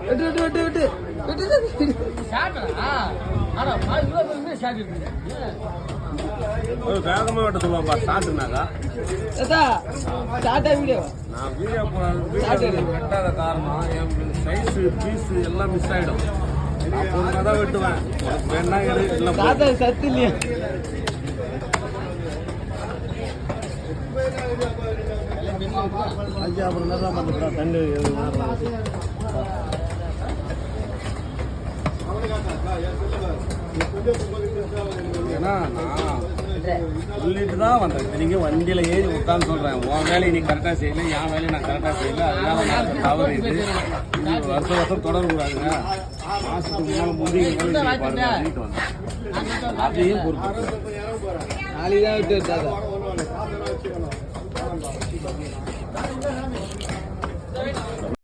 விட்டு விட்டு விட்டு விட்டு விட்டு வேகமா வெட்ட சொல்லுவாப்பா ஸ்டார்ட்னாக்கா வீடியோ நான் வீடியோ வெட்டாத காரணம் என் சைஸ் பீஸ் எல்லாம் மிஸ் ஆயிடும். நான் பொறுமையாக தான் வெட்டுவேன். வேணா இல்லை சத்து இல்லையா? ஐயா அப்புறம் என்ன தான் பண்ணுறா தண்டு ஏன்னா நான் சொல்லிட்டு தான் வந்தேன். நீங்க வண்டியில ஏறி உட்காந்து சொல்றேன், உன் வேலையை நீ கரெக்டாக செய்யல, என் வேலையை நான் கரெக்டாக செய்யல, அதனால நான் தவறு. இது வருஷம் வருஷம் தொடரக்கூடாதுங்க. மாசத்துக்கு முன்னால முந்தைய பாருங்க அப்படின்ட்டு வந்தேன். அதையும் பொறுப்பு நாளைக்கு தான் விட்டு